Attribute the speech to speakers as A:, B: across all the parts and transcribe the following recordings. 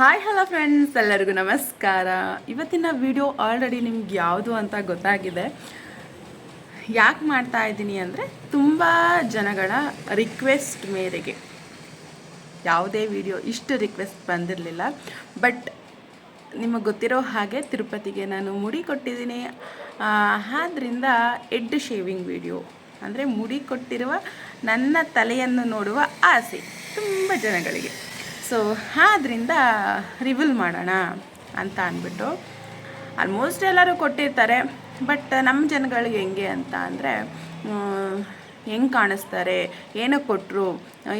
A: Hi hello friends, ಎಲ್ಲರಿಗೂ ನಮಸ್ಕಾರ. ಇವತ್ತಿನ ವಿಡಿಯೋ ಆಲ್ರೆಡಿ ನಿಮ್ಗೆ ಯಾವುದು ಅಂತ ಗೊತ್ತಾಗಿದೆ. ಯಾಕೆ ಮಾಡ್ತಾ ಇದ್ದೀನಿ ಅಂದರೆ, ತುಂಬ ಜನಗಳ ರಿಕ್ವೆಸ್ಟ್ ಮೇರೆಗೆ ಯಾವುದೇ ವಿಡಿಯೋ ಇಷ್ಟು ರಿಕ್ವೆಸ್ಟ್ ಬಂದಿರಲಿಲ್ಲ. ಬಟ್ ನಿಮಗೆ ಗೊತ್ತಿರೋ ಹಾಗೆ ತಿರುಪತಿಗೆ ನಾನು ಮುಡಿ ಕೊಟ್ಟಿದ್ದೀನಿ. ಆದ್ದರಿಂದ ಹೆಡ್ ಶೇವಿಂಗ್ ವಿಡಿಯೋ ಅಂದರೆ ಮುಡಿ ಕೊಟ್ಟಿರುವ ನನ್ನ ತಲೆಯನ್ನು ನೋಡುವ ಆಸೆ ತುಂಬ ಜನಗಳಿಗೆ. ಸೊ ಆದ್ದರಿಂದ ರಿವೀಲ್ ಮಾಡೋಣ ಅಂತ ಅಂದ್ಬಿಟ್ಟು ಆಲ್ಮೋಸ್ಟ್ ಎಲ್ಲರೂ ಕೊಟ್ಟಿರ್ತಾರೆ. ಬಟ್ ನಮ್ಮ ಜನಗಳಿಗೆ ಹೆಂಗೆ ಅಂತ ಅಂದರೆ, ಹೆಂಗೆ ಕಾಣಿಸ್ತಾರೆ, ಏನಕ್ಕೆ ಕೊಟ್ಟರು,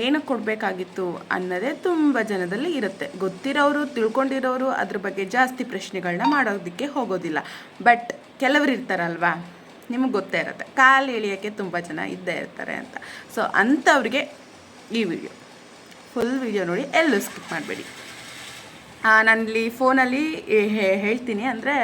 A: ಏನಕ್ಕೆ ಕೊಡಬೇಕಾಗಿತ್ತು ಅನ್ನೋದೇ ತುಂಬ ಜನದಲ್ಲಿ ಇರುತ್ತೆ. ಗೊತ್ತಿರೋರು, ತಿಳ್ಕೊಂಡಿರೋರು ಅದ್ರ ಬಗ್ಗೆ ಜಾಸ್ತಿ ಪ್ರಶ್ನೆಗಳನ್ನ ಮಾಡೋದಕ್ಕೆ ಹೋಗೋದಿಲ್ಲ. ಬಟ್ ಕೆಲವರು ಇರ್ತಾರಲ್ವಾ, ನಿಮಗೆ ಗೊತ್ತೇ ಇರುತ್ತೆ, ಕಾಲು ಎಳಿಯೋಕ್ಕೆ ತುಂಬ ಜನ ಇದ್ದೇ ಇರ್ತಾರೆ ಅಂತ. ಸೊ ಅಂಥವ್ರಿಗೆ ಈ ವಿಡಿಯೋ ಫುಲ್ ವಿಡಿಯೋ ನೋಡಿ, ಎಲ್ಲೂ ಸ್ಕಿಪ್ ಮಾಡಬೇಡಿ. ನಾನಿಲ್ಲಿ ಫೋನಲ್ಲಿ ಹೇಳ್ತೀನಿ ಅಂದರೆ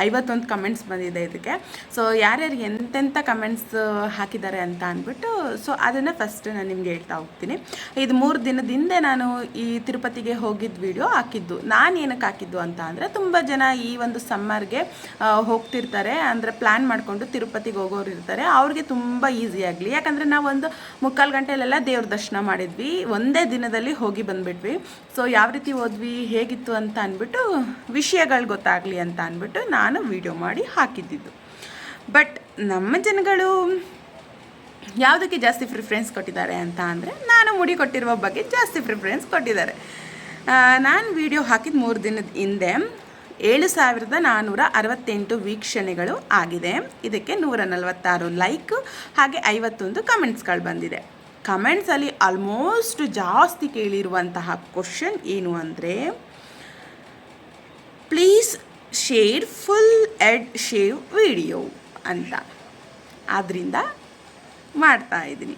A: 51 ಕಮೆಂಟ್ಸ್ ಬಂದಿದೆ ಇದಕ್ಕೆ. ಸೊ ಯಾರ್ಯಾರು ಎಂತೆಂಥ ಕಮೆಂಟ್ಸ್ ಹಾಕಿದ್ದಾರೆ ಅಂತ ಅಂದ್ಬಿಟ್ಟು, ಸೊ ಅದನ್ನು ಫಸ್ಟ್ ನಾನು ನಿಮ್ಗೆ ಹೇಳ್ತಾ ಹೋಗ್ತೀನಿ. ಇದು 3 ದಿನದ ಹಿಂದೆ ನಾನು ಈ ತಿರುಪತಿಗೆ ಹೋಗಿದ್ದ ವಿಡಿಯೋ ಹಾಕಿದ್ದು. ನಾನು ಏನಕ್ಕೆ ಹಾಕಿದ್ದು ಅಂತ ಅಂದರೆ, ತುಂಬ ಜನ ಈ ಒಂದು ಸಮ್ಮರ್ಗೆ ಹೋಗ್ತಿರ್ತಾರೆ, ಅಂದರೆ ಪ್ಲ್ಯಾನ್ ಮಾಡಿಕೊಂಡು ತಿರುಪತಿಗೆ ಹೋಗೋರು ಇರ್ತಾರೆ. ಅವ್ರಿಗೆ ತುಂಬ ಈಸಿ ಆಗಲಿ, ಯಾಕಂದರೆ ನಾವು ಒಂದು 3/4 ಗಂಟೆಲೆಲ್ಲ ದೇವ್ರ ದರ್ಶನ ಮಾಡಿದ್ವಿ, ಒಂದೇ ದಿನದಲ್ಲಿ ಹೋಗಿ ಬಂದುಬಿಟ್ವಿ. ಸೊ ಯಾವ ರೀತಿ ಹೋದ್ವಿ, ಹೇಗಿತ್ತು ಅಂತ ಅಂದ್ಬಿಟ್ಟು ವಿಷಯಗಳು ಗೊತ್ತಾಗಲಿ ಅಂತ ಅಂದ್ಬಿಟ್ಟು ನಾನು ವಿಡಿಯೋ ಮಾಡಿ ಹಾಕಿದ್ದಿದ್ದು. ಬಟ್ ನಮ್ಮ ಜನಗಳು ಯಾವುದಕ್ಕೆ ಜಾಸ್ತಿ ಪ್ರಿಫರೆನ್ಸ್ ಕೊಟ್ಟಿದ್ದಾರೆ ಅಂತ ಅಂದರೆ, ನಾನು ಮುಡಿ ಕೊಟ್ಟಿರುವ ಬಗ್ಗೆ ಜಾಸ್ತಿ ಪ್ರಿಫರೆನ್ಸ್ ಕೊಟ್ಟಿದ್ದಾರೆ. ನಾನು ವಿಡಿಯೋ ಹಾಕಿದ 3 ದಿನದ ಹಿಂದೆ 7468 ವೀಕ್ಷಣೆಗಳು ಆಗಿದೆ. ಇದಕ್ಕೆ 146 ಲೈಕ್ ಹಾಗೆ 51 ಕಮೆಂಟ್ಸ್ಗಳು ಬಂದಿದೆ. ಕಮೆಂಟ್ಸಲ್ಲಿ ಆಲ್ಮೋಸ್ಟ್ ಜಾಸ್ತಿ ಕೇಳಿರುವಂತಹ ಕ್ವಶನ್ ಏನು ಅಂದರೆ, please share full head shave video ಅಂತ. ಆದ್ದರಿಂದ ಮಾಡ್ತಾ ಇದ್ದೀನಿ,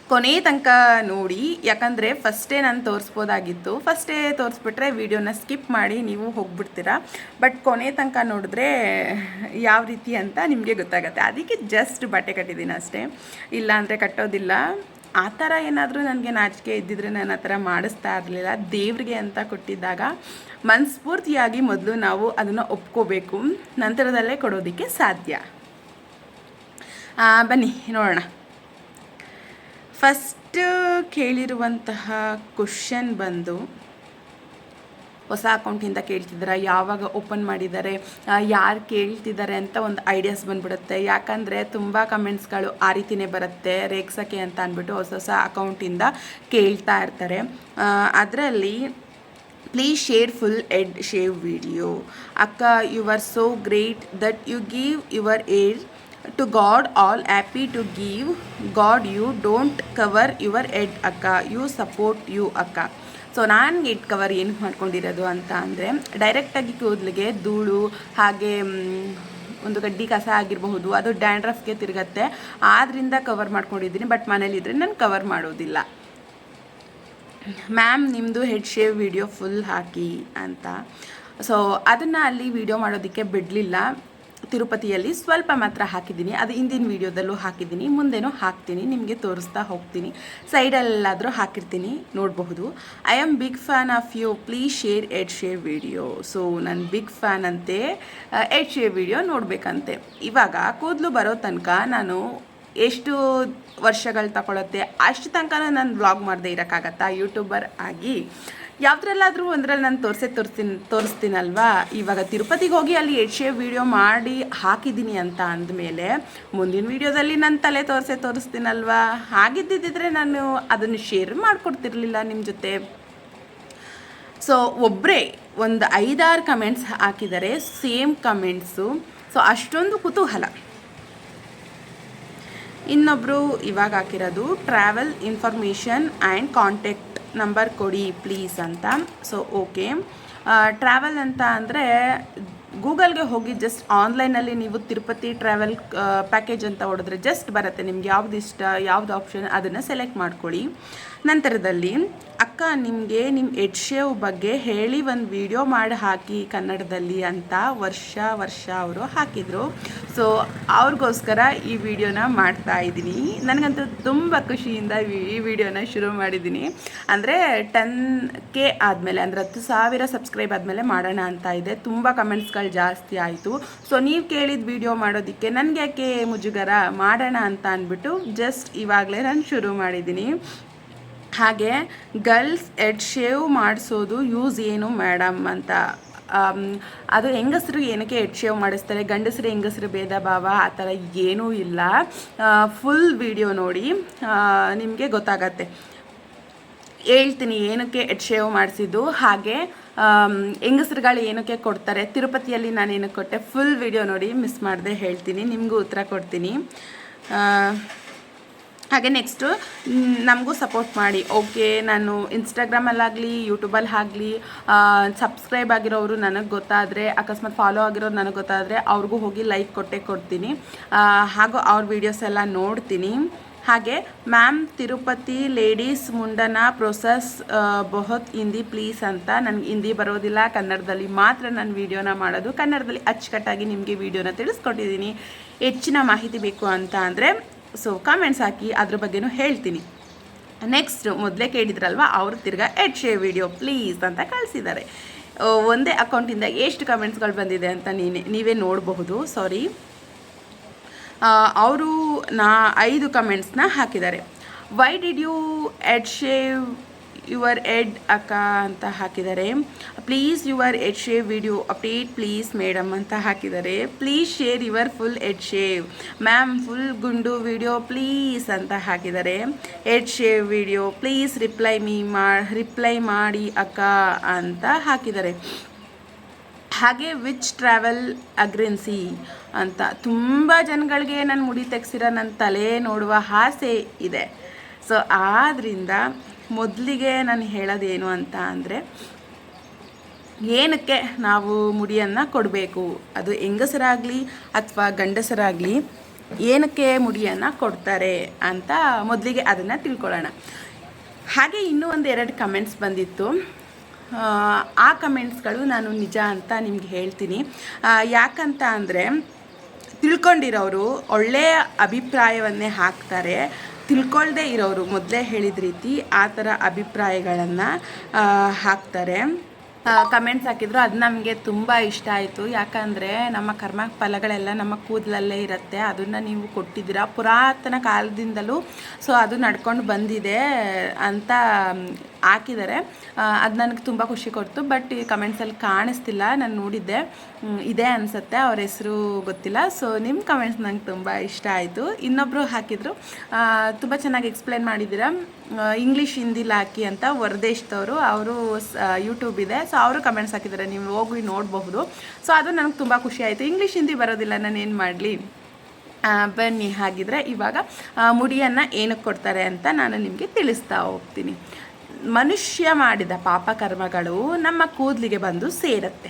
A: ಕೊನೆ ತನಕ ನೋಡಿ. ಯಾಕಂದರೆ ಫಸ್ಟೇ ನಾನು ತೋರಿಸ್ಬೋದಾಗಿತ್ತು, ಫಸ್ಟೇ ತೋರಿಸ್ಬಿಟ್ರೆ ವಿಡಿಯೋನ ಸ್ಕಿಪ್ ಮಾಡಿ ನೀವು ಹೋಗ್ಬಿಡ್ತೀರಾ. ಬಟ್ ಕೊನೆ ತನಕ ನೋಡಿದ್ರೆ ಯಾವ ರೀತಿ ಅಂತ ನಿಮಗೆ ಗೊತ್ತಾಗುತ್ತೆ. ಅದಕ್ಕೆ ಜಸ್ಟ್ ಬಟ್ಟೆ ಕಟ್ಟಿದ್ದೀನಿ ಅಷ್ಟೇ, ಇಲ್ಲಾಂದರೆ ಕಟ್ಟೋದಿಲ್ಲ. ಆ ಥರ ಏನಾದರೂ ನನಗೆ ನಾಚಿಕೆ ಇದ್ದಿದ್ರೆ ನಾನು ಆ ಥರ ಮಾಡಿಸ್ತಾ ಇರಲಿಲ್ಲ. ದೇವರಿಗೆ ಅಂತ ಕೊಟ್ಟಿದ್ದಾಗ ಮನಸ್ಫೂರ್ತಿಯಾಗಿ ಮೊದಲು ನಾವು ಅದನ್ನು ಒಪ್ಕೋಬೇಕು, ನಂತರದಲ್ಲೇ ಕೊಡೋದಕ್ಕೆ ಸಾಧ್ಯ. ಬನ್ನಿ ನೋಡೋಣ. ಫಸ್ಟ್ ಕೇಳಿರುವಂತಹ ಕ್ವಶನ್ ಬಂದು, ಹೊಸ ಅಕೌಂಟಿಂದ ಕೇಳ್ತಿದ್ದಾರೆ, ಯಾವಾಗ ಓಪನ್ ಮಾಡಿದ್ದಾರೆ, ಯಾರು ಕೇಳ್ತಿದ್ದಾರೆ ಅಂತ ಒಂದು ಐಡಿಯಾಸ್ ಬಂದ್ಬಿಡುತ್ತೆ. ಯಾಕಂದರೆ ತುಂಬ ಕಮೆಂಟ್ಸ್ಗಳು ಆ ರೀತಿಯೇ ಬರುತ್ತೆ, ರೇಗ್ಸೋಕ್ಕೆ ಅಂತ ಅಂದ್ಬಿಟ್ಟು ಹೊಸ ಅಕೌಂಟಿಂದ ಕೇಳ್ತಾ ಇರ್ತಾರೆ. ಅದರಲ್ಲಿ please share full head shave video. ಅಕ್ಕ, you are so great that you give your hair to God, all happy to give God, you don't cover your head ಅಕ್ಕ, ಯು ಸಪೋರ್ಟ್ ಯು ಅಕ್ಕ. ಸೊ ನಾನು head cover ಏನು ಮಾಡ್ಕೊಂಡಿರೋದು ಅಂತ ಅಂದರೆ, ಡೈರೆಕ್ಟಾಗಿ ಕೂದಲಿಗೆ ಧೂಳು ಹಾಗೆ ಒಂದು ಗಡ್ಡಿ ಕಸ ಆಗಿರಬಹುದು, ಅದು ಡ್ಯಾಂಡ್ರಫ್ಗೆ ತಿರುಗತ್ತೆ, ಆದ್ದರಿಂದ ಕವರ್ ಮಾಡ್ಕೊಂಡಿದ್ದೀನಿ. ಬಟ್ ಮನೇಲಿದ್ದರೆ ನಾನು ಕವರ್ ಮಾಡೋದಿಲ್ಲ. ಮ್ಯಾಮ್ ನಿಮ್ಮದು ಹೆಡ್ ಶೇವ್ ವಿಡಿಯೋ ಫುಲ್ ಹಾಕಿ ಅಂತ. ಸೊ ಅದನ್ನು ಅಲ್ಲಿ ವಿಡಿಯೋ ಮಾಡೋದಕ್ಕೆ ಬಿಡಲಿಲ್ಲ. ತಿರುಪತಿಯಲ್ಲಿ ಸ್ವಲ್ಪ ಮಾತ್ರ ಹಾಕಿದ್ದೀನಿ, ಅದು ಹಿಂದಿನ ವೀಡಿಯೋದಲ್ಲೂ ಹಾಕಿದ್ದೀನಿ, ಮುಂದೆನೂ ಹಾಕ್ತೀನಿ, ನಿಮಗೆ ತೋರಿಸ್ತಾ ಹೋಗ್ತೀನಿ. ಸೈಡಲ್ಲಾದರೂ ಹಾಕಿರ್ತೀನಿ, ನೋಡಬಹುದು. I am big fan of you, please share head shave video. So ನಾನು ಬಿಗ್ ಫ್ಯಾನ್ ಅಂತೆ, ಹೆಡ್ ಶೇವ್ ವಿಡಿಯೋ ನೋಡಬೇಕಂತೆ. ಇವಾಗ ಕೂದಲು ಬರೋ ತನಕ ನಾನು ಎಷ್ಟು ವರ್ಷಗಳು ತಗೊಳುತ್ತೆ ಅಷ್ಟು ತನಕ ನಾನು ವ್ಲಾಗ್ ಮಾಡದೆ ಇರೋಕ್ಕಾಗತ್ತಾ ಯೂಟ್ಯೂಬರ್ ಆಗಿ? ಯಾವುದ್ರಲ್ಲಾದರೂ ಒಂದರಲ್ಲಿ ನಾನು ತೋರಿಸ್ತೀನಲ್ವಾ. ಇವಾಗ ತಿರುಪತಿಗೆ ಹೋಗಿ ಅಲ್ಲಿ ಹೆಡ್ ಶೇವ್ ವಿಡಿಯೋ ಮಾಡಿ ಹಾಕಿದ್ದೀನಿ ಅಂತ ಅಂದಮೇಲೆ ಮುಂದಿನ ವೀಡಿಯೋದಲ್ಲಿ ನನ್ನ ತಲೆ ತೋರಿಸ್ತೀನಲ್ವಾ. ಹಾಗಿದ್ದಿದ್ದರೆ ನಾನು ಅದನ್ನು ಶೇರ್ ಮಾಡಿಕೊಡ್ತಿರ್ಲಿಲ್ಲ ನಿಮ್ಮ ಜೊತೆ. ಸೊ ಒಬ್ಬರೇ ಒಂದು 5-6 ಕಮೆಂಟ್ಸ್ ಹಾಕಿದ್ದಾರೆ, ಸೇಮ್ ಕಮೆಂಟ್ಸು. ಸೊ ಅಷ್ಟೊಂದು ಕುತೂಹಲ. ಇನ್ನೊಬ್ಬರು ಇವಾಗ ಹಾಕಿರೋದು, travel information and contact number ಕೊಡಿ ಪ್ಲೀಸ್ ಅಂತ. ಸೊ ಓಕೆ, ಟ್ರಾವೆಲ್ ಅಂತ ಅಂದರೆ ಗೂಗಲ್ಗೆ ಹೋಗಿ ಜಸ್ಟ್ ಆನ್ಲೈನಲ್ಲಿ ನೀವು ತಿರುಪತಿ ಟ್ರಾವೆಲ್ ಪ್ಯಾಕೇಜ್ ಅಂತ ಹೊಡೆದ್ರೆ ಜಸ್ಟ್ ಬರುತ್ತೆ. ನಿಮ್ಗೆ ಯಾವ್ದು ಇಷ್ಟ, ಯಾವ್ದು ಆಪ್ಷನ್ ಅದನ್ನು ಸೆಲೆಕ್ಟ್ ಮಾಡ್ಕೊಳ್ಳಿ. ನಂತರದಲ್ಲಿ ಅಕ್ಕ ನಿಮಗೆ ನಿಮ್ಮ ಹೆಡ್ ಶೇವ್ ಬಗ್ಗೆ ಹೇಳಿ ಒಂದು ವಿಡಿಯೋ ಮಾಡಿ ಹಾಕಿ ಕನ್ನಡದಲ್ಲಿ ಅಂತ ವರ್ಷ ಅವರು ಹಾಕಿದರು. ಸೊ ಅವ್ರಿಗೋಸ್ಕರ ಈ ವಿಡಿಯೋನ ಮಾಡ್ತಾ ಇದ್ದೀನಿ. ನನಗಂತೂ ತುಂಬ ಖುಷಿಯಿಂದ ಈ ವಿಡಿಯೋನ ಶುರು ಮಾಡಿದ್ದೀನಿ. ಅಂದರೆ 10K ಆದಮೇಲೆ, ಅಂದರೆ 10,000 ಸಬ್ಸ್ಕ್ರೈಬ್ ಆದಮೇಲೆ ಮಾಡೋಣ ಅಂತ ಇದೆ. ತುಂಬ ಕಮೆಂಟ್ಸ್ಗಳು ಜಾಸ್ತಿ ಆಯಿತು. ಸೊ ನೀವು ಕೇಳಿದ ವಿಡಿಯೋ ಮಾಡೋದಕ್ಕೆ ನನಗೆ ಯಾಕೆ ಮುಜುಗರ, ಮಾಡೋಣ ಅಂತ ಅಂದ್ಬಿಟ್ಟು ಜಸ್ಟ್ ಇವಾಗಲೇ ನಾನು ಶುರು ಮಾಡಿದ್ದೀನಿ. ಹಾಗೆ ಗರ್ಲ್ಸ್ ಹೆಡ್ ಶೇವ್ ಮಾಡಿಸೋದು ಯೂಸ್ ಏನು ಮೇಡಮ್ ಅಂತ, ಅದು ಹೆಂಗಸರು ಏನಕ್ಕೆ ಹೆಡ್ ಶೇವ್ ಮಾಡಿಸ್ತಾರೆ, ಗಂಡಸರು ಹೆಂಗಸರು ಭೇದ ಭಾವ ಆ ಥರ ಏನೂ ಇಲ್ಲ. ಫುಲ್ ವಿಡಿಯೋ ನೋಡಿ ನಿಮಗೆ ಗೊತ್ತಾಗತ್ತೆ. ಹೇಳ್ತೀನಿ ಏನಕ್ಕೆ ಹೆಡ್ ಶೇವ್ ಮಾಡಿಸಿದ್ದು, ಹಾಗೆ ಹೆಂಗಸರುಗಳು ಏನಕ್ಕೆ ಕೊಡ್ತಾರೆ, ತಿರುಪತಿಯಲ್ಲಿ ನಾನು ಏನಕ್ಕೆ ಕೊಟ್ಟೆ, ಫುಲ್ ವಿಡಿಯೋ ನೋಡಿ, ಮಿಸ್ ಮಾಡದೆ ಹೇಳ್ತೀನಿ, ನಿಮಗೂ ಉತ್ತರ ಕೊಡ್ತೀನಿ. ಹಾಗೆ ನೆಕ್ಸ್ಟು ನಮಗೂ ಸಪೋರ್ಟ್ ಮಾಡಿ. ಓಕೆ, ನಾನು ಇನ್ಸ್ಟಾಗ್ರಾಮಲ್ಲಾಗಲಿ ಯೂಟ್ಯೂಬಲ್ಲಿ ಆಗಲಿ ಸಬ್ಸ್ಕ್ರೈಬ್ ಆಗಿರೋರು ನನಗೆ ಗೊತ್ತಾದರೆ, ಅಕಸ್ಮಾತ್ ಫಾಲೋ ಆಗಿರೋರು ನನಗೆ ಗೊತ್ತಾದರೆ ಅವ್ರಿಗೂ ಹೋಗಿ ಲೈಕ್ ಕೊಡ್ತೀನಿ. ಹಾಗೂ ಅವ್ರ ವೀಡಿಯೋಸ್ ಎಲ್ಲ ನೋಡ್ತೀನಿ. ಹಾಗೆ ಮ್ಯಾಮ್ ತಿರುಪತಿ ಲೇಡೀಸ್ ಮುಂಡನ ಪ್ರೊಸೆಸ್ ಬಹುತ್ ಹಿಂದಿ ಪ್ಲೀಸ್ ಅಂತ. ನನಗೆ ಹಿಂದಿ ಬರೋದಿಲ್ಲ, ಕನ್ನಡದಲ್ಲಿ ಮಾತ್ರ ನಾನು ವೀಡಿಯೋನ ಮಾಡೋದು. ಕನ್ನಡದಲ್ಲಿ ಅಚ್ಚುಕಟ್ಟಾಗಿ ನಿಮಗೆ ವೀಡಿಯೋನ ತಿಳಿಸ್ಕೊಟ್ಟಿದ್ದೀನಿ. ಹೆಚ್ಚಿನ ಮಾಹಿತಿ ಬೇಕು ಅಂತ ಅಂದರೆ ಸೊ ಕಾಮೆಂಟ್ಸ್ ಹಾಕಿ, ಅದ್ರ ಬಗ್ಗೆನೂ ಹೇಳ್ತೀನಿ. ನೆಕ್ಸ್ಟ್ ಮೊದಲೇ ಕೇಳಿದ್ರಲ್ವ, ಅವರು ತಿರ್ಗಾ ಹೆಡ್ ಶೇವ್ ವಿಡಿಯೋ ಪ್ಲೀಸ್ ಅಂತ ಕಳಿಸಿದ್ದಾರೆ. ಒಂದೇ ಅಕೌಂಟಿಂದ ಎಷ್ಟು ಕಮೆಂಟ್ಸ್ಗಳು ಬಂದಿದೆ ಅಂತ ನೀವೇ ನೋಡಬಹುದು. ಸಾರಿ, ಅವರು 5 ಕಮೆಂಟ್ಸ್ನ ಹಾಕಿದ್ದಾರೆ. Why did you head shave your head ಅಕ್ಕ ಅಂತ ಹಾಕಿದ್ದಾರೆ. Please your head shave video update please madam ಅಂತ ಹಾಕಿದ್ದಾರೆ. Please share your full head shave ma'am, full ಗುಂಡು ವಿಡಿಯೋ ಪ್ಲೀಸ್ ಅಂತ ಹಾಕಿದ್ದಾರೆ. Head shave video please reply ಮಾಡಿ ಅಕ್ಕ ಅಂತ ಹಾಕಿದ್ದಾರೆ. ಹಾಗೆ ವಿಚ್ ಟ್ರಾವೆಲ್ ಅಗ್ರೆನ್ಸಿ ಅಂತ. ತುಂಬ ಜನಗಳಿಗೆ ನಾನು ಮುಡಿ ತೆಗ್ಸಿರೋ ನನ್ನ ತಲೆ ನೋಡುವ ಆಸೆ ಇದೆ. ಸೊ ಆದ್ದರಿಂದ ಮೊದಲಿಗೆ ನಾನು ಹೇಳೋದೇನು ಅಂತ ಅಂದರೆ, ಏನಕ್ಕೆ ನಾವು ಮುಡಿಯನ್ನು ಕೊಡಬೇಕು, ಅದು ಹೆಂಗಸರಾಗಲಿ ಅಥವಾ ಗಂಡಸರಾಗಲಿ ಏನಕ್ಕೆ ಮುಡಿಯನ್ನು ಕೊಡ್ತಾರೆ ಅಂತ ಮೊದಲಿಗೆ ಅದನ್ನು ತಿಳ್ಕೊಳ್ಳೋಣ. ಹಾಗೆ ಇನ್ನೂ 2 ಕಮೆಂಟ್ಸ್ ಬಂದಿತ್ತು. ಆ ಕಮೆಂಟ್ಸ್ಗಳು ನಾನು ನಿಜ ಅಂತ ನಿಮ್ಗೆ ಹೇಳ್ತೀನಿ. ಯಾಕಂತ ಅಂದರೆ ತಿಳ್ಕೊಂಡಿರೋರು ಒಳ್ಳೆಯ ಅಭಿಪ್ರಾಯವನ್ನೇ ಹಾಕ್ತಾರೆ, ತಿಳ್ಕೊಳ್ದೇ ಇರೋರು ಮೊದಲೇ ಹೇಳಿದ ರೀತಿ ಆ ಥರ ಅಭಿಪ್ರಾಯಗಳನ್ನು ಹಾಕ್ತಾರೆ. ಕಮೆಂಟ್ಸ್ ಹಾಕಿದ್ರು, ಅದು ನಮಗೆ ತುಂಬ ಇಷ್ಟ ಆಯಿತು. ಯಾಕಂದರೆ ನಮ್ಮ ಕರ್ಮ ಫಲಗಳೆಲ್ಲ ನಮ್ಮ ಕೂದಲಲ್ಲೇ ಇರುತ್ತೆ, ಅದನ್ನು ನೀವು ಕೊಟ್ಟಿದ್ದೀರಾ ಪುರಾತನ ಕಾಲದಿಂದಲೂ. ಸೊ ಅದು ನಡ್ಕೊಂಡು ಬಂದಿದೆ ಅಂತ ಹಾಕಿದ್ದಾರೆ. ಅದು ನನಗೆ ತುಂಬ ಖುಷಿ ಕೊಡ್ತು. ಬಟ್ ಈ ಕಮೆಂಟ್ಸಲ್ಲಿ ಕಾಣಿಸ್ತಿಲ್ಲ, ನಾನು ನೋಡಿದ್ದೆ, ಇದೆ ಅನಿಸುತ್ತೆ, ಅವ್ರ ಹೆಸರು ಗೊತ್ತಿಲ್ಲ. ಸೊ ನಿಮ್ಮ ಕಮೆಂಟ್ಸ್ ನಂಗೆ ತುಂಬ ಇಷ್ಟ ಆಯಿತು. ಇನ್ನೊಬ್ಬರು ಹಾಕಿದರು, ತುಂಬ ಚೆನ್ನಾಗಿ ಎಕ್ಸ್ಪ್ಲೇನ್ ಮಾಡಿದ್ದೀರಾ, ಇಂಗ್ಲೀಷ್ ಹಿಂದಿಲಿ ಹಾಕಿ ಅಂತ. ಹೊರದೇಶದವರು, ಅವರು ಯೂಟ್ಯೂಬ್ ಇದೆ. ಸೊ ಅವರು ಕಮೆಂಟ್ಸ್ ಹಾಕಿದ್ದಾರೆ, ನೀವು ಹೋಗಿ ನೋಡಬಹುದು. ಸೊ ಅದು ನನಗೆ ತುಂಬ ಖುಷಿ ಆಯಿತು. ಇಂಗ್ಲೀಷ್ ಹಿಂದಿ ಬರೋದಿಲ್ಲ, ನಾನು ಏನು ಮಾಡಲಿ. ಬನ್ನಿ, ಹಾಗಿದ್ರೆ ಇವಾಗ ಮುಡಿಯನ್ನು ಏನಕ್ಕೆ ಕೊಡ್ತಾರೆ ಅಂತ ನಾನು ನಿಮಗೆ ತಿಳಿಸ್ತಾ ಹೋಗ್ತೀನಿ. ಮನುಷ್ಯ ಮಾಡಿದ ಪಾಪಕರ್ಮಗಳು ನಮ್ಮ ಕೂದಲಿಗೆ ಬಂದು ಸೇರುತ್ತೆ.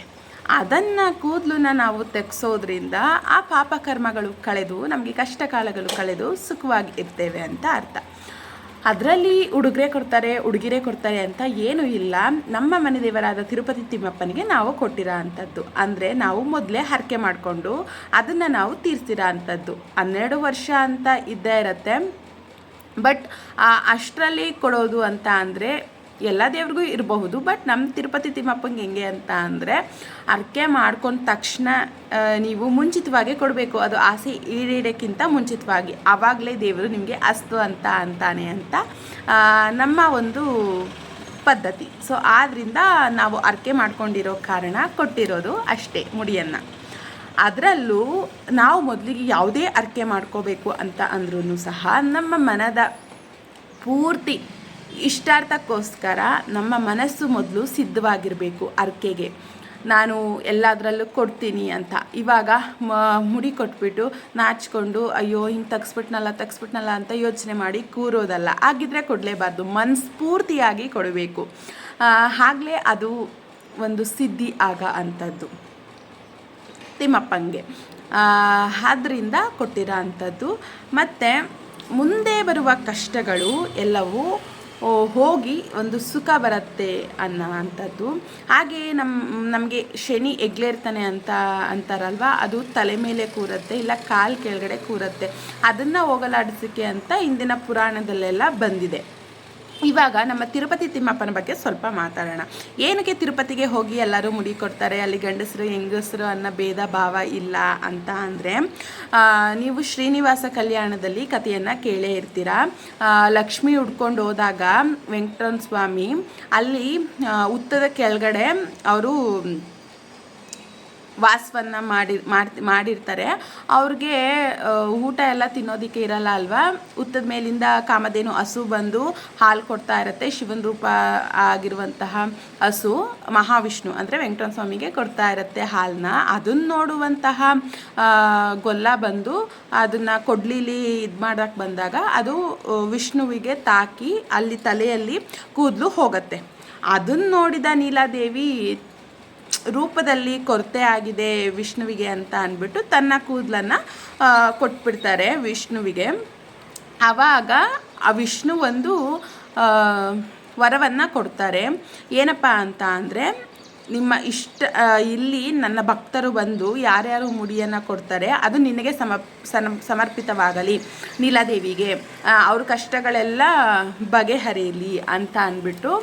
A: ಅದನ್ನು ಕೂದಲನ್ನ ನಾವು ತೆಗೆಸೋದ್ರಿಂದ ಆ ಪಾಪಕರ್ಮಗಳು ಕಳೆದು ನಮಗೆ ಕಷ್ಟ ಕಾಲಗಳು ಕಳೆದು ಸುಖವಾಗಿ ಇರ್ತೇವೆ ಅಂತ ಅರ್ಥ. ಅದರಲ್ಲಿ ಉಡುಗೊರೆ ಕೊಡ್ತಾರೆ, ಉಡುಗಿರೆ ಕೊಡ್ತಾರೆ ಅಂತ ಏನೂ ಇಲ್ಲ. ನಮ್ಮ ಮನೆ ದೇವರಾದ ತಿರುಪತಿ ತಿಮ್ಮಪ್ಪನಿಗೆ ನಾವು ಕೊಟ್ಟಿರೋ ಅಂಥದ್ದು. ಅಂದರೆ ನಾವು ಮೊದಲೇ ಹರಕೆ ಮಾಡಿಕೊಂಡು ಅದನ್ನು ನಾವು ತೀರಿಸಿರೋ ಅಂಥದ್ದು. 12 ವರ್ಷ ಅಂತ ಇದ್ದೇ ಇರುತ್ತೆ. ಬಟ್ ಅಷ್ಟರಲ್ಲಿ ಕೊಡೋದು ಅಂತ ಅಂದರೆ ಎಲ್ಲ ದೇವ್ರಿಗೂ ಇರಬಹುದು. ಬಟ್ ನಮ್ಮ ತಿರುಪತಿ ತಿಮ್ಮಪ್ಪಂಗೆ ಹೆಂಗೆ ಅಂತ ಅಂದರೆ, ಹರಕೆ ಮಾಡ್ಕೊಂಡ ತಕ್ಷಣ ನೀವು ಮುಂಚಿತವಾಗಿ ಕೊಡಬೇಕು. ಅದು ಆಸೆ ಈಡೇರೋಕ್ಕಿಂತ ಮುಂಚಿತವಾಗಿ, ಆವಾಗಲೇ ದೇವರು ನಿಮಗೆ ಅಸ್ತು ಅಂತಾನೆ ಅಂತ ನಮ್ಮ ಒಂದು ಪದ್ಧತಿ. ಸೊ ಆದ್ದರಿಂದ ನಾವು ಹರಕೆ ಮಾಡ್ಕೊಂಡಿರೋ ಕಾರಣ ಕೊಟ್ಟಿರೋದು ಅಷ್ಟೇ ಮುಡಿಯನ್ನು. ಅದರಲ್ಲೂ ನಾವು ಮೊದಲಿಗೆ ಯಾವುದೇ ಹರಕೆ ಮಾಡ್ಕೋಬೇಕು ಅಂತ ಅಂದ್ರೂ ಸಹ ನಮ್ಮ ಮನದ ಪೂರ್ತಿ ಇಷ್ಟಾರ್ಥಕ್ಕೋಸ್ಕರ ನಮ್ಮ ಮನಸ್ಸು ಮೊದಲು ಸಿದ್ಧವಾಗಿರಬೇಕು. ಹರಕೆಗೆ ನಾನು ಎಲ್ಲದರಲ್ಲೂ ಕೊಡ್ತೀನಿ ಅಂತ. ಇವಾಗ ಮುಡಿ ಕೊಟ್ಬಿಟ್ಟು ನಾಚಿಕೊಂಡು ಅಯ್ಯೋ ಹಿಂಗೆ ತಗ್ಸ್ಬಿಟ್ನಲ್ಲ ಅಂತ ಯೋಚನೆ ಮಾಡಿ ಕೂರೋದಲ್ಲ. ಆಗಿದ್ದರೆ ಕೊಡಲೇಬಾರ್ದು, ಮನಸ್ಫೂರ್ತಿಯಾಗಿ ಕೊಡಬೇಕು. ಆಗಲೇ ಅದು ಒಂದು ಸಿದ್ಧಿ ಆಗ ಅಂಥದ್ದು ತಿಮ್ಮಪ್ಪಂಗೆ. ಆದ್ದರಿಂದ ಕೊಟ್ಟಿರೋ ಅಂಥದ್ದು. ಮತ್ತು ಮುಂದೆ ಬರುವ ಕಷ್ಟಗಳು ಎಲ್ಲವೂ ಹೋಗಿ ಒಂದು ಸುಖ ಬರುತ್ತೆ ಅನ್ನೋ ಅಂಥದ್ದು. ಹಾಗೆ ನಮಗೆ ಶನಿ ಎಗ್ಲೇರ್ತಾನೆ ಅಂತ ಅಂತಾರಲ್ವ, ಅದು ತಲೆ ಮೇಲೆ ಕೂರುತ್ತೆ, ಇಲ್ಲ ಕಾಲು ಕೆಳಗಡೆ ಕೂರುತ್ತೆ. ಅದನ್ನು ಹೋಗಲಾಡಿಸೋಕ್ಕೆ ಅಂತ ಇಂದಿನ ಪುರಾಣದಲ್ಲೆಲ್ಲ ಬಂದಿದೆ. ಇವಾಗ ನಮ್ಮ ತಿರುಪತಿ ತಿಮ್ಮಪ್ಪನ ಬಗ್ಗೆ ಸ್ವಲ್ಪ ಮಾತಾಡೋಣ. ಏನಕ್ಕೆ ತಿರುಪತಿಗೆ ಹೋಗಿ ಎಲ್ಲರೂ ಮುಡಿ ಕೊಡ್ತಾರೆ, ಅಲ್ಲಿ ಗಂಡಸರು ಹೆಂಗಸರು ಅನ್ನೋ ಭೇದ ಭಾವ ಇಲ್ಲ ಅಂತ ಅಂದರೆ, ನೀವು ಶ್ರೀನಿವಾಸ ಕಲ್ಯಾಣದಲ್ಲಿ ಕಥೆಯನ್ನು ಕೇಳೇ ಇರ್ತೀರ. ಲಕ್ಷ್ಮಿ ಉಡ್ಕೊಂಡು ಹೋದಾಗ ವೆಂಕಟರಮಣ ಸ್ವಾಮಿ ಅಲ್ಲಿ ಉತ್ತದ ಕೆಳಗಡೆ ಅವರು ವಾಸವನ್ನು ಮಾಡಿರ್ತಾರೆ. ಅವ್ರಿಗೆ ಊಟ ಎಲ್ಲ ತಿನ್ನೋದಕ್ಕೆ ಇರಲ್ಲ ಅಲ್ವಾ. ಉತ್ತದ ಮೇಲಿಂದ ಕಾಮಧೇನು ಹಸು ಬಂದು ಹಾಲು ಕೊಡ್ತಾ ಇರುತ್ತೆ. ಶಿವನ ರೂಪ ಆಗಿರುವಂತಹ ಹಸು ಮಹಾವಿಷ್ಣು ಅಂದರೆ ವೆಂಕಟರಮಣ ಸ್ವಾಮಿಗೆ ಕೊಡ್ತಾ ಇರುತ್ತೆ ಹಾಲನ್ನ. ಅದನ್ನು ನೋಡುವಂತಹ ಗೊಲ್ಲ ಬಂದು ಅದನ್ನು ಕೊಡ್ಲಿಲಿ ಇದು ಮಾಡೋಕ್ಕೆ ಬಂದಾಗ ಅದು ವಿಷ್ಣುವಿಗೆ ತಾಕಿ ಅಲ್ಲಿ ತಲೆಯಲ್ಲಿ ಕೂದಲು ಹೋಗುತ್ತೆ. ಅದನ್ನು ನೋಡಿದ ನೀಲಾದೇವಿ ರೂಪದಲ್ಲಿ ಕೊರತೆ ಆಗಿದೆ ವಿಷ್ಣುವಿಗೆ ಅಂತ ಅಂದ್ಬಿಟ್ಟು ತನ್ನ ಕೂದಲನ್ನು ಕೊಟ್ಬಿಡ್ತಾರೆ ವಿಷ್ಣುವಿಗೆ. ಆವಾಗ ಆ ವಿಷ್ಣು ಒಂದು ವರವನ್ನು ಕೊಡ್ತಾರೆ. ಏನಪ್ಪ ಅಂತ ಅಂದರೆ, ನಿಮ್ಮ ಇಲ್ಲಿ ನನ್ನ ಭಕ್ತರು ಬಂದು ಯಾರ್ಯಾರು ಮುಡಿಯನ್ನು ಕೊಡ್ತಾರೆ ಅದು ನಿನಗೆ ಸಮರ್ಪಿತವಾಗಲಿ, ನೀಲಾದೇವಿಗೆ ಅವ್ರ ಕಷ್ಟಗಳೆಲ್ಲ ಬಗೆಹರಿಯಲಿ ಅಂತ ಅಂದ್ಬಿಟ್ಟು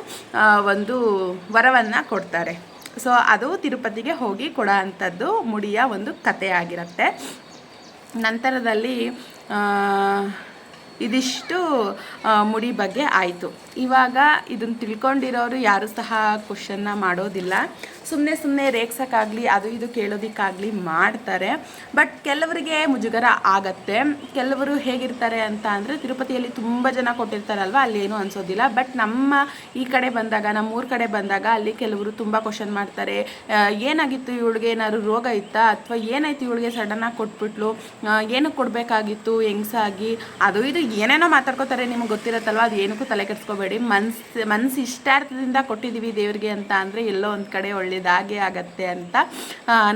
A: ಒಂದು ವರವನ್ನು ಕೊಡ್ತಾರೆ. ಸೊ ಅದು ತಿರುಪತಿಗೆ ಹೋಗಿ ಕೊಡೋ ಅಂಥದ್ದು ಮುಡಿಯ ಒಂದು ಕಥೆ ಆಗಿರುತ್ತೆ. ನಂತರದಲ್ಲಿ ಇದಿಷ್ಟು ಮುಡಿ ಬಗ್ಗೆ ಆಯಿತು. ಇವಾಗ ಇದನ್ನು ತಿಳ್ಕೊಂಡಿರೋರು ಯಾರು ಸಹ ಕ್ವಶನ್ನ ಮಾಡೋದಿಲ್ಲ. ಸುಮ್ಮನೆ ರೇಗ್ಸೋಕ್ಕಾಗಲಿ ಅದು ಇದು ಕೇಳೋದಕ್ಕಾಗಲಿ ಮಾಡ್ತಾರೆ. ಬಟ್ ಕೆಲವರಿಗೆ ಮುಜುಗರ ಆಗತ್ತೆ. ಕೆಲವರು ಹೇಗಿರ್ತಾರೆ ಅಂತ ಅಂದರೆ, ತಿರುಪತಿಯಲ್ಲಿ ತುಂಬ ಜನ ಕೊಟ್ಟಿರ್ತಾರಲ್ವ, ಅಲ್ಲಿ ಏನೂ ಅನಿಸೋದಿಲ್ಲ. ಬಟ್ ನಮ್ಮ ಈ ಕಡೆ ಬಂದಾಗ, ನಮ್ಮೂರ ಕಡೆ ಬಂದಾಗ ಅಲ್ಲಿ ಕೆಲವರು ತುಂಬ ಕ್ವಶನ್ ಮಾಡ್ತಾರೆ. ಏನಾಗಿತ್ತು ಇವಳಿಗೆ, ಏನಾದ್ರು ರೋಗ ಇತ್ತಾ, ಅಥವಾ ಏನಾಯ್ತು ಇವಳಿಗೆ ಸಡನ್ನಾಗಿ ಕೊಟ್ಬಿಟ್ಲು, ಏನಕ್ಕೆ ಕೊಡಬೇಕಾಗಿತ್ತು ಹೆಂಗ್ಸಾಗಿ, ಅದು ಇದು ಏನೇನೋ ಮಾತಾಡ್ಕೋತಾರೆ. ನಿಮಗೆ ಗೊತ್ತಿರತ್ತಲ್ವ, ಅದು ಏನಕ್ಕೂ ತಲೆ ಕೆಡಿಸ್ಕೋಬೇಡಿ. ಮನಸ್ಸು ಇಷ್ಟಾರ್ಥದಿಂದ ಕೊಟ್ಟಿದ್ದೀವಿ ದೇವ್ರಿಗೆ ಅಂತ ಅಂದರೆ ಎಲ್ಲೋ ಒಂದು ಕಡೆ ಒಳ್ಳೆಯದಾಗೇ ಆಗತ್ತೆ ಅಂತ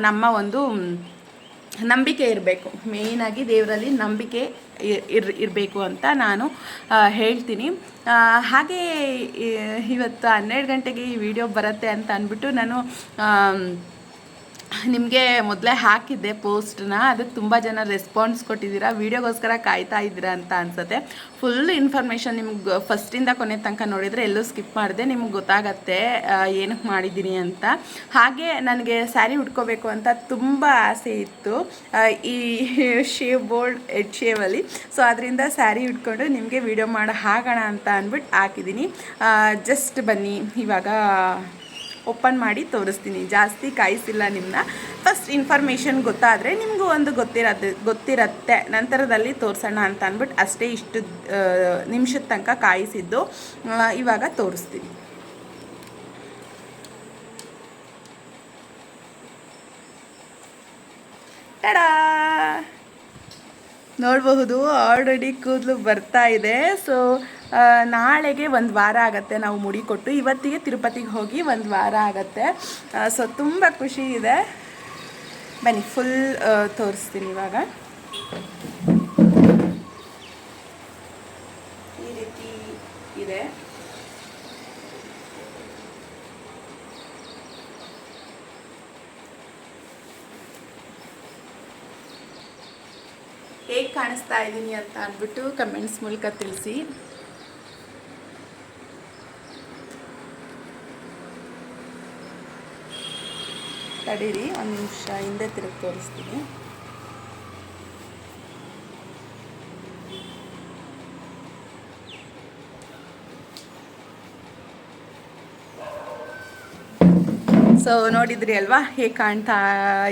A: ನಮ್ಮ ಒಂದು ನಂಬಿಕೆ ಇರಬೇಕು. ಮೇಯ್ನಾಗಿ ದೇವರಲ್ಲಿ ನಂಬಿಕೆ ಇರಬೇಕು ಅಂತ ನಾನು ಹೇಳ್ತೀನಿ. ಹಾಗೆ ಇವತ್ತು 12 ಗಂಟೆಗೆ ಈ ವಿಡಿಯೋ ಬರುತ್ತೆ ಅಂತ ಅಂದ್ಬಿಟ್ಟು ನಾನು ನಿಮಗೆ ಮೊದಲೇ ಹಾಕಿದ್ದೆ ಪೋಸ್ಟನ್ನ. ಅದಕ್ಕೆ ತುಂಬ ಜನ ರೆಸ್ಪಾನ್ಸ್ ಕೊಟ್ಟಿದ್ದೀರಾ, ವೀಡಿಯೋಗೋಸ್ಕರ ಕಾಯ್ತಾ ಇದ್ದೀರಾ ಅಂತ ಅನಿಸುತ್ತೆ. ಫುಲ್ ಇನ್ಫಾರ್ಮೇಷನ್ ನಿಮ್ಗೆ ಫಸ್ಟಿಂದ ಕೊನೆ ತನಕ ನೋಡಿದರೆ ಎಲ್ಲೂ ಸ್ಕಿಪ್ ಮಾಡಿದೆ, ನಿಮ್ಗೆ ಗೊತ್ತಾಗತ್ತೆ ಏನಕ್ಕೆ ಮಾಡಿದ್ದೀನಿ ಅಂತ. ಹಾಗೆ ನನಗೆ ಸ್ಯಾರಿ ಉಟ್ಕೋಬೇಕು ಅಂತ ತುಂಬ ಆಸೆ ಇತ್ತು ಈ ಶೇವ್ ಬೋಲ್ಡ್ ಹೆಡ್ ಶೇವಲ್ಲಿ. ಸೊ ಅದರಿಂದ ಸ್ಯಾರಿ ಉಟ್ಕೊಂಡು ನಿಮಗೆ ವಿಡಿಯೋ ಮಾಡೋ ಹಾಗೋಣ ಅಂತ ಅಂದ್ಬಿಟ್ಟು ಹಾಕಿದ್ದೀನಿ. ಜಸ್ಟ್ ಬನ್ನಿ ಇವಾಗ ಓಪನ್ ಮಾಡಿ ತೋರಿಸ್ತೀನಿ. ಜಾಸ್ತಿ ಕಾಯಿಸಿಲ್ಲ ನಿಮ್ಮನ್ನ. ಫಸ್ಟ್ ಇನ್ಫಾರ್ಮೇಷನ್ ಗೊತ್ತಾದರೆ ನಿಮಗೂ ಒಂದು ಗೊತ್ತಿರತ್ತೆ. ನಂತರದಲ್ಲಿ ತೋರಿಸೋಣ ಅಂತ ಅಂದ್ಬಿಟ್ಟು ಅಷ್ಟೇ ಇಷ್ಟು ನಿಮಿಷದ ತನಕ ಕಾಯಿಸಿದ್ದು. ಇವಾಗ ತೋರಿಸ್ತೀನಿ. ಟಡಾ, ನೋಡಬಹುದು ಆಲ್ರೆಡಿ ಕೂದಲು ಬರ್ತಾ ಇದೆ. ಸೊ ನಾಳೆಗೆ 1 ವಾರ ಆಗುತ್ತೆ ನಾವು ಮುಡಿ ಕೊಟ್ಟು. ಇವತ್ತಿಗೆ ತಿರುಪತಿಗೆ ಹೋಗಿ 1 ವಾರ ಆಗುತ್ತೆ. ಸೊ ತುಂಬ ಖುಷಿ ಇದೆ. ಬನ್ನಿ ಫುಲ್ ತೋರಿಸ್ತೀನಿ ಇವಾಗ. ಈ ರೀತಿ ಇದೆ. ಹೇಗೆ ಕಾಣಿಸ್ತಾ ಇದ್ದೀನಿ ಅಂತ ಅಂದ್ಬಿಟ್ಟು ಕಮೆಂಟ್ಸ್ ಮೂಲಕ ತಿಳಿಸಿ. ತಡೀರಿ, ಒಂದು ನಿಮಿಷ ಹಿಂದೆ ತಿರುಗಿ ತೋರಿಸ್ತೀನಿ. ಸೊ ನೋಡಿದ್ರಿ ಅಲ್ವಾ ಹೇಗೆ ಕಾಣ್ತಾ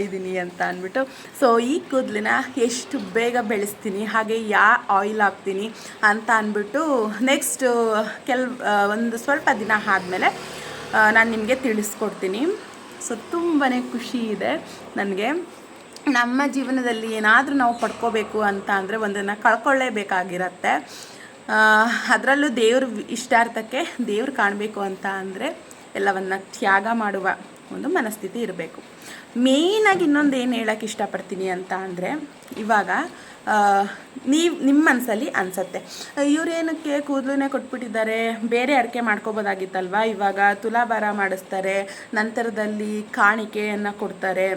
A: ಇದ್ದೀನಿ ಅಂತ ಅಂದ್ಬಿಟ್ಟು. ಸೊ ಈ ಕೂದಲನ್ನ ಎಷ್ಟು ಬೇಗ ಬೆಳೆಸ್ತೀನಿ, ಹಾಗೆ ಆಯಿಲ್ ಹಾಕ್ತೀನಿ ಅಂತ ಅಂದ್ಬಿಟ್ಟು ನೆಕ್ಸ್ಟ್ ಒಂದು ಸ್ವಲ್ಪ ದಿನ ಆದಮೇಲೆ ನಾನು ನಿಮಗೆ ತಿಳಿಸ್ಕೊಡ್ತೀನಿ. ಸೊ ತುಂಬಾ ಖುಷಿ ಇದೆ ನನಗೆ. ನಮ್ಮ ಜೀವನದಲ್ಲಿ ಏನಾದರೂ ನಾವು ಪಡ್ಕೋಬೇಕು ಅಂತ ಅಂದರೆ ಒಂದನ್ನು ಕಳ್ಕೊಳ್ಳೇಬೇಕಾಗಿರತ್ತೆ. ಅದರಲ್ಲೂ ದೇವ್ರ ಇಷ್ಟಾರ್ಥಕ್ಕೆ ದೇವ್ರು ಕಾಣಬೇಕು ಅಂತ ಅಂದರೆ ಎಲ್ಲವನ್ನು ತ್ಯಾಗ ಮಾಡುವ ಒಂದು ಮನಸ್ಥಿತಿ ಇರಬೇಕು. ಮೇಯ್ನಾಗಿ ಇನ್ನೊಂದು ಏನು ಹೇಳೋಕ್ಕೆ ಇಷ್ಟಪಡ್ತೀನಿ ಅಂತ ಅಂದರೆ, ಇವಾಗ ನಿಮ್ಮ ಮನಸ್ಸಲ್ಲಿ ಅನಿಸತ್ತೆ, ಇವರೇನಕ್ಕೆ ಕೂದಲನ್ನೇ ಕೊಟ್ಬಿಟ್ಟಿದ್ದಾರೆ, ಬೇರೆ ಅರ್ಕೆ ಮಾಡ್ಕೋಬೋದಾಗಿತ್ತಲ್ವ, ಇವಾಗ ತುಲಾಭಾರ ಮಾಡಿಸ್ತಾರೆ, ನಂತರದಲ್ಲಿ ಕಾಣಿಕೆಯನ್ನು ಕೊಡ್ತಾರೆ,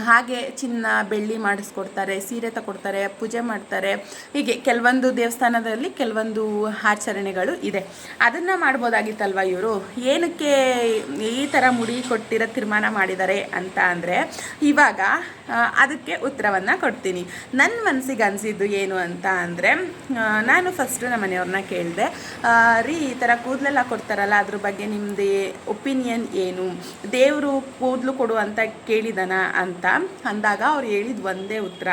A: ಹಾಗೆ ಚಿನ್ನ ಬೆಳ್ಳಿ ಮಾಡಿಸ್ಕೊಡ್ತಾರೆ, ಸೀರೆ ತಗೊಡ್ತಾರೆ, ಪೂಜೆ ಮಾಡ್ತಾರೆ. ಹೀಗೆ ಕೆಲವೊಂದು ದೇವಸ್ಥಾನದಲ್ಲಿ ಕೆಲವೊಂದು ಆಚರಣೆಗಳು ಇದೆ. ಅದನ್ನು ಮಾಡ್ಬೋದಾಗಿತ್ತಲ್ವ ಇವರು, ಏನಕ್ಕೆ ಈ ಥರ ಮುಡಿ ಕೊಟ್ಟಿರೋ ತೀರ್ಮಾನ ಮಾಡಿದ್ದಾರೆ ಅಂತ ಅಂದರೆ ಇವಾಗ ಅದಕ್ಕೆ ಉತ್ತರವನ್ನು ಕೊಡ್ತೀನಿ. ನನ್ನ ಮನಸ್ಸಿಗೆ ಅನಿಸಿದ್ದು ಏನು ಅಂತ ಅಂದರೆ, ನಾನು ಫಸ್ಟು ನಮ್ಮ ಮನೆಯವ್ರನ್ನ ಕೇಳಿದೆ, ರೀ ಈ ಥರ ಕೂದಲೆಲ್ಲ ಕೊಡ್ತಾರಲ್ಲ ಅದ್ರ ಬಗ್ಗೆ ನಿಮ್ಮದೇ ಒಪಿನಿಯನ್ ಏನು, ದೇವರು ಕೂದಲು ಕೊಡು ಅಂತ ಕೇಳಿದಾನ ಅಂತ ಅಂದಾಗ ಅವ್ರು ಹೇಳಿದ ಒಂದೇ ಉತ್ತರ,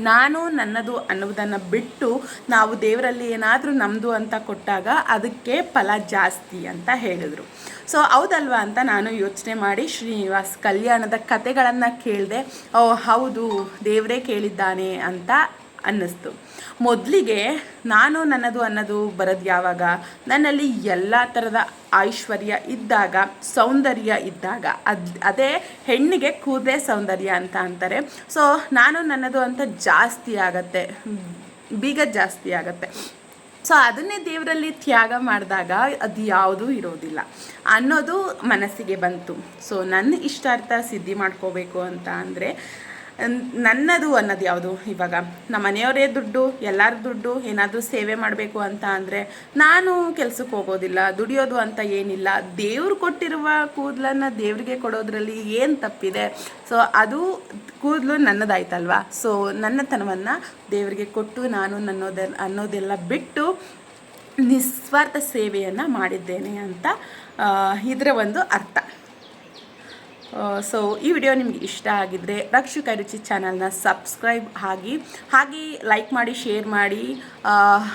A: ನಾನು ನನ್ನದು ಅನ್ನೋದನ್ನು ಬಿಟ್ಟು ನಾವು ದೇವರಲ್ಲಿ ಏನಾದರೂ ನಮ್ಮದು ಅಂತ ಕೊಟ್ಟಾಗ ಅದಕ್ಕೆ ಫಲ ಜಾಸ್ತಿ ಅಂತ ಹೇಳಿದರು. ಸೊ ಹೌದಲ್ವಾ ಅಂತ ನಾನು ಯೋಚನೆ ಮಾಡಿ ಶ್ರೀನಿವಾಸ್ ಕಲ್ಯಾಣದ ಕತೆಗಳನ್ನು ಕೇಳಿದೆ. ಓ ಹೌದು, ದೇವರೇ ಕೇಳಿದ್ದಾನೆ ಅಂತ ಅನ್ನಿಸ್ತು. ಮೊದಲಿಗೆ ನಾನು ನನ್ನದು ಅನ್ನೋದು ಬರೋದು ಯಾವಾಗ, ನನ್ನಲ್ಲಿ ಎಲ್ಲ ಥರದ ಐಶ್ವರ್ಯ ಇದ್ದಾಗ, ಸೌಂದರ್ಯ ಇದ್ದಾಗ, ಅದೇ ಹೆಣ್ಣಿಗೆ ಕೂದಲೇ ಸೌಂದರ್ಯ ಅಂತ ಅಂತಾರೆ. ಸೊ ನಾನು ನನ್ನದು ಅಂತ ಜಾಸ್ತಿ ಆಗತ್ತೆ, ಬೀಗ ಜಾಸ್ತಿ ಆಗತ್ತೆ. ಸೊ ಅದನ್ನೇ ದೇವರಲ್ಲಿ ತ್ಯಾಗ ಮಾಡಿದಾಗ ಅದು ಯಾವುದೂ ಇರೋದಿಲ್ಲ ಅನ್ನೋದು ಮನಸ್ಸಿಗೆ ಬಂತು. ಸೊ ನನ್ನ ಇಷ್ಟಾರ್ಥ ಸಿದ್ಧಿ ಮಾಡ್ಕೋಬೇಕು ಅಂತ ಅಂದರೆ ನನ್ನದು ಅನ್ನೋದು ಯಾವುದು, ಇವಾಗ ನಮ್ಮ ಮನೆಯವರೇ ದುಡ್ಡು, ಎಲ್ಲರ ದುಡ್ಡು ಏನಾದರೂ ಸೇವೆ ಮಾಡಬೇಕು ಅಂತ ಅಂದರೆ ನಾನು ಕೆಲ್ಸಕ್ಕೆ ಹೋಗೋದಿಲ್ಲ, ದುಡಿಯೋದು ಅಂತ ಏನಿಲ್ಲ. ದೇವ್ರು ಕೊಟ್ಟಿರುವ ಕೂದಲನ್ನು ದೇವರಿಗೆ ಕೊಡೋದ್ರಲ್ಲಿ ಏನು ತಪ್ಪಿದೆ? ಸೊ ಅದು ಕೂದಲು ನನ್ನದಾಯ್ತಲ್ವ. ಸೊ ನನ್ನತನವನ್ನು ದೇವರಿಗೆ ಕೊಟ್ಟು ನಾನು ಅನ್ನೋದೆಲ್ಲ ಬಿಟ್ಟು ನಿಸ್ವಾರ್ಥ ಸೇವೆಯನ್ನು ಮಾಡಿದ್ದೇನೆ ಅಂತ ಇದರ ಒಂದು ಅರ್ಥ. ಸೊ ಈ ವಿಡಿಯೋ ನಿಮಗೆ ಇಷ್ಟ ಆಗಿದ್ದರೆ ರಕ್ಷು ಕೈರುಚಿ ಚಾನಲ್ನ ಸಬ್ಸ್ಕ್ರೈಬ್ ಹಾಗೆ ಲೈಕ್ ಮಾಡಿ, ಶೇರ್ ಮಾಡಿ.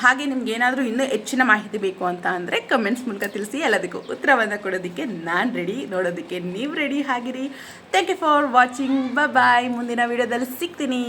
A: ಹಾಗೆ ನಿಮ್ಗೆ ಏನಾದರೂ ಇನ್ನೂ ಹೆಚ್ಚಿನ ಮಾಹಿತಿ ಬೇಕು ಅಂತ ಅಂದರೆ ಕಮೆಂಟ್ಸ್ ಮೂಲಕ ತಿಳಿಸಿ. ಎಲ್ಲದಕ್ಕೂ ಉತ್ತರವನ್ನು ಕೊಡೋದಕ್ಕೆ ನಾನು ರೆಡಿ, ನೋಡೋದಕ್ಕೆ ನೀವು ರೆಡಿ ಆಗಿರಿ. Thank you for watching. Bye. ಮುಂದಿನ ವಿಡಿಯೋದಲ್ಲಿ ಸಿಗ್ತೀನಿ.